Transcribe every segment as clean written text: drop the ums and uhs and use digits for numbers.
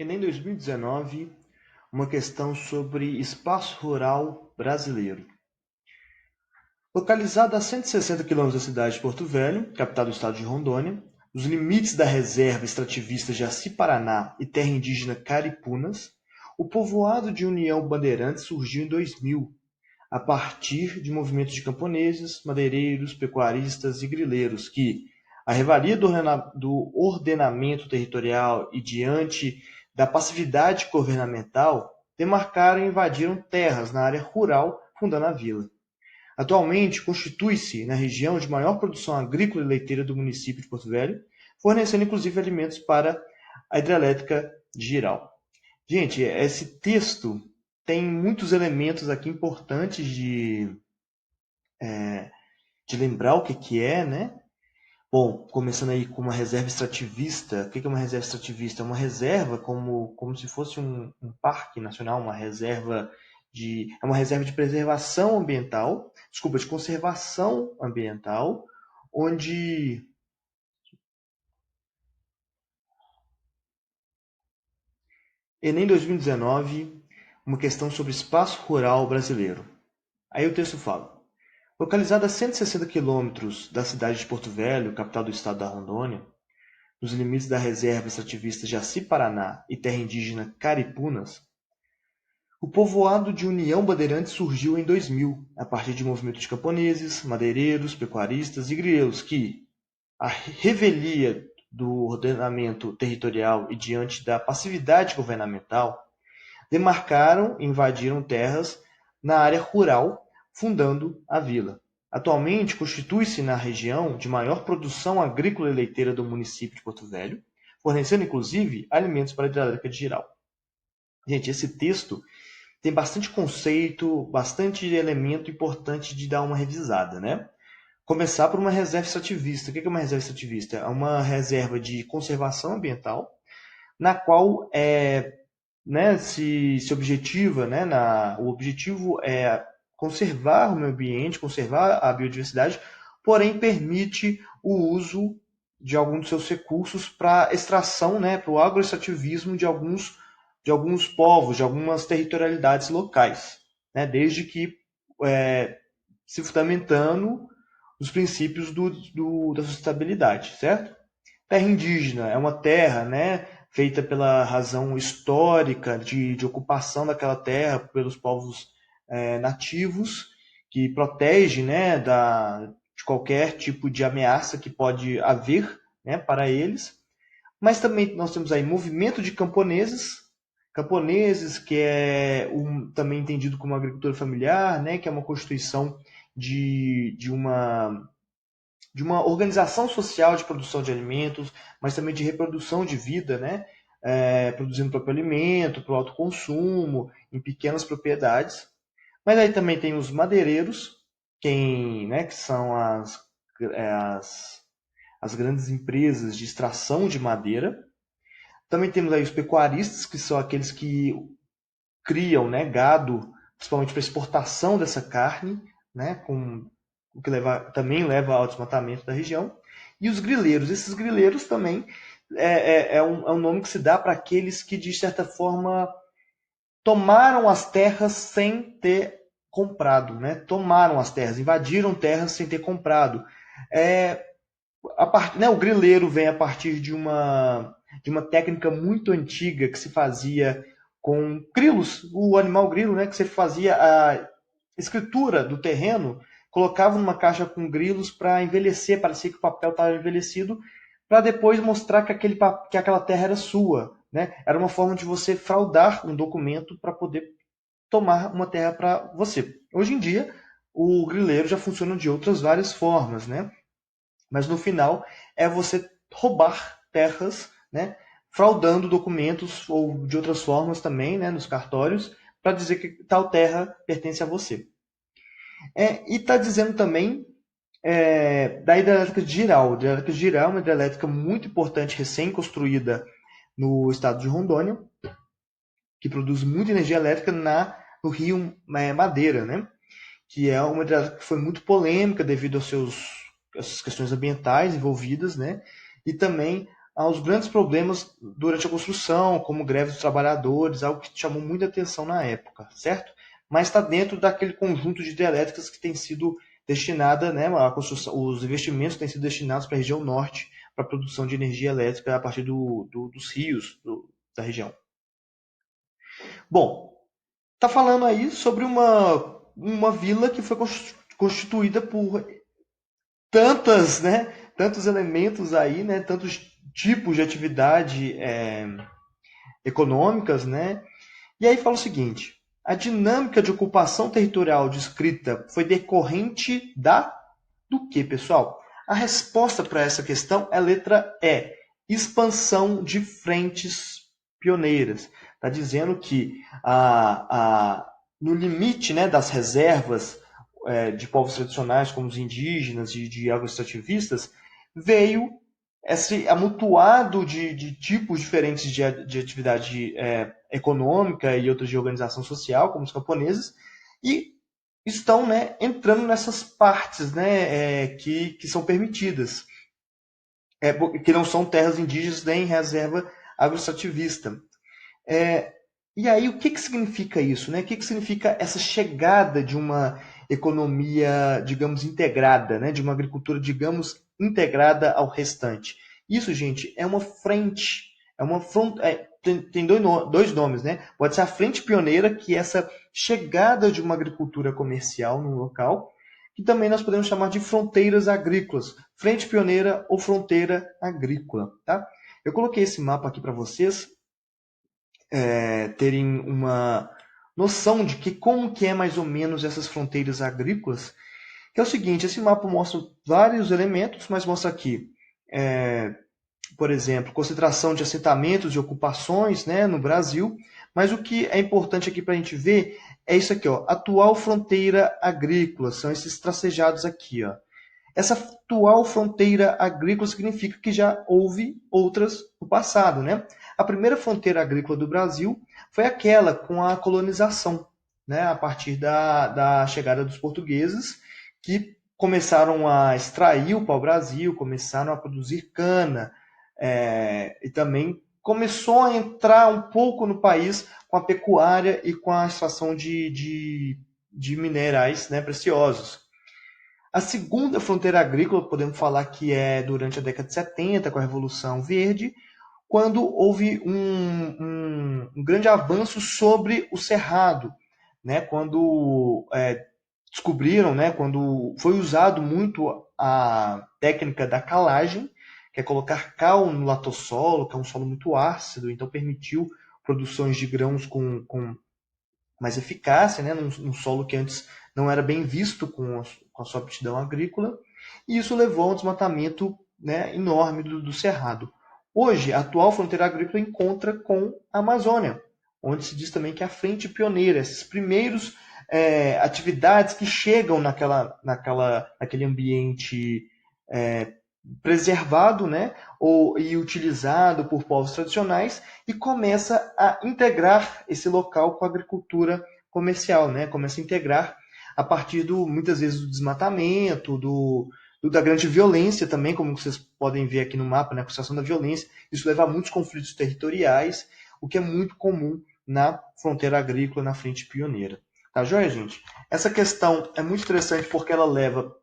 Enem 2019, uma questão sobre espaço rural brasileiro. Localizada a 160 quilômetros da cidade de Porto Velho, capital do estado de Rondônia, nos limites da reserva extrativista Jaci-Paraná e terra indígena Caripunas, o povoado de União Bandeirantes surgiu em 2000, a partir de movimentos de camponeses, madeireiros, pecuaristas e grileiros que, à revelia do ordenamento territorial e diante da passividade governamental, demarcaram e invadiram terras na área rural, fundando a vila. Atualmente, constitui-se na região de maior produção agrícola e leiteira do município de Porto Velho, fornecendo inclusive alimentos para a hidrelétrica de Giral. Gente, esse texto tem muitos elementos aqui importantes de lembrar o que é, né? Bom, começando aí com uma reserva extrativista. O que é uma reserva extrativista? É uma reserva como se fosse um parque nacional, é uma reserva de preservação ambiental, desculpa, de conservação ambiental, onde Enem 2019, uma questão sobre espaço rural brasileiro. Aí o texto fala: localizada a 160 quilômetros da cidade de Porto Velho, capital do estado da Rondônia, nos limites da reserva extrativista Jaci-Paraná e terra indígena Caripunas, o povoado de União Bandeirantes surgiu em 2000, a partir de movimentos de camponeses, madeireiros, pecuaristas e grileiros que, à revelia do ordenamento territorial e diante da passividade governamental, demarcaram e invadiram terras na área rural, fundando a vila. Atualmente, constitui-se na região de maior produção agrícola e leiteira do município de Porto Velho, fornecendo inclusive alimentos para a hidrelétrica de Giral. Gente, esse texto tem bastante conceito, bastante elemento importante de dar uma revisada, né? Começar por uma reserva extrativista. O que é uma reserva extrativista? É uma reserva de conservação ambiental, na qual se objetiva, o objetivo é conservar o meio ambiente, conservar a biodiversidade, porém permite o uso de alguns dos seus recursos para extração, para o agroextrativismo de alguns povos, de algumas territorialidades locais, desde que se fundamentando nos princípios da sustentabilidade, certo? Terra indígena é uma terra, feita pela razão histórica de ocupação daquela terra pelos povos nativos, que protege, de qualquer tipo de ameaça que pode haver, para eles. Mas também nós temos aí movimento de camponeses que é também entendido como agricultura familiar, que é uma constituição de uma organização social de produção de alimentos, mas também de reprodução de vida, produzindo o próprio alimento, para o autoconsumo, em pequenas propriedades. Mas aí também tem os madeireiros, que são as grandes empresas de extração de madeira. Também temos aí os pecuaristas, que são aqueles que criam, gado, principalmente para exportação dessa carne, o que também leva ao desmatamento da região. E os grileiros. Esses grileiros também é um nome que se dá para aqueles que, de certa forma, tomaram as terras sem ter comprado. Tomaram as terras, invadiram terras sem ter comprado. O grileiro vem a partir de uma técnica muito antiga que se fazia com grilos, o animal grilo, que você fazia a escritura do terreno, colocava numa caixa com grilos para envelhecer, parecia que o papel estava envelhecido, para depois mostrar que aquela terra era sua. Era uma forma de você fraudar um documento para poder tomar uma terra para você. Hoje em dia, o grileiro já funciona de outras várias formas, mas no final é você roubar terras, fraudando documentos ou de outras formas também, nos cartórios, para dizer que tal terra pertence a você. E está dizendo também da hidrelétrica de Giral. A hidrelétrica de Giral é uma hidrelétrica muito importante, recém-construída no estado de Rondônia, que produz muita energia elétrica no rio Madeira, que é uma hidrelétrica que foi muito polêmica devido às questões ambientais envolvidas, e também aos grandes problemas durante a construção, como greve dos trabalhadores, algo que chamou muita atenção na época, certo? Mas está dentro daquele conjunto de hidrelétricas que tem sido destinada, né, a construção, os investimentos têm sido destinados para a região norte, para a produção de energia elétrica a partir dos rios da região. Bom, está falando aí sobre uma vila que foi constituída por tantas, né, tantos elementos aí, né, tantos tipos de atividade econômicas, né? E aí fala o seguinte: a dinâmica de ocupação territorial descrita foi decorrente do que, pessoal? A resposta para essa questão é a letra E, expansão de frentes pioneiras. Está dizendo que no limite, né, das reservas de povos tradicionais, como os indígenas e de agroextrativistas, veio esse amontoado de tipos diferentes de atividade econômica e outras de organização social, como os camponeses, e estão, né, entrando nessas partes, né, que são permitidas, que não são terras indígenas nem reserva agroextrativista. E aí, o que significa isso? Né? O que significa essa chegada de uma economia, digamos, integrada, né? De uma agricultura, digamos, integrada ao restante? Isso, gente, é uma frente, tem dois nomes, né? Pode ser a frente pioneira, que é essa chegada de uma agricultura comercial no local, que também nós podemos chamar de fronteiras agrícolas, frente pioneira ou fronteira agrícola, tá? Eu coloquei esse mapa aqui para vocês terem uma noção de como que é mais ou menos essas fronteiras agrícolas, que é o seguinte: esse mapa mostra vários elementos, mas mostra aqui, por exemplo, concentração de assentamentos e ocupações, né, no Brasil, mas o que é importante aqui para a gente ver é isso aqui, ó, atual fronteira agrícola, são esses tracejados aqui, ó. Essa atual fronteira agrícola significa que já houve outras no passado, né? A primeira fronteira agrícola do Brasil foi aquela com a colonização, né? A partir da chegada dos portugueses, que começaram a extrair o pau-brasil, começaram a produzir cana, e também começou a entrar um pouco no país com a pecuária e com a extração de minerais, né, preciosos. A segunda fronteira agrícola, podemos falar que é durante a década de 70, com a Revolução Verde, quando houve um grande avanço sobre o cerrado, né? Quando descobriram, né? Quando foi usado muito a técnica da calagem, que é colocar cal no latossolo, que é um solo muito ácido, então permitiu produções de grãos com mais eficácia, né, num solo que antes não era bem visto com a sua aptidão agrícola, e isso levou a um desmatamento, né, enorme do cerrado. Hoje, a atual fronteira agrícola encontra com a Amazônia, onde se diz também que é a frente pioneira, esses primeiros atividades que chegam naquele ambiente preservado, né, e utilizado por povos tradicionais, e começa a integrar esse local com a agricultura comercial, né, começa a integrar a partir muitas vezes do desmatamento, da grande violência também, como vocês podem ver aqui no mapa, né, a situação da violência. Isso leva a muitos conflitos territoriais, o que é muito comum na fronteira agrícola, na frente pioneira. Tá joia, gente? Essa questão é muito interessante porque ela leva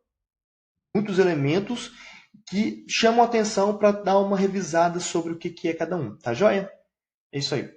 muitos elementos que chamam a atenção para dar uma revisada sobre o que é cada um. Tá joia? É isso aí.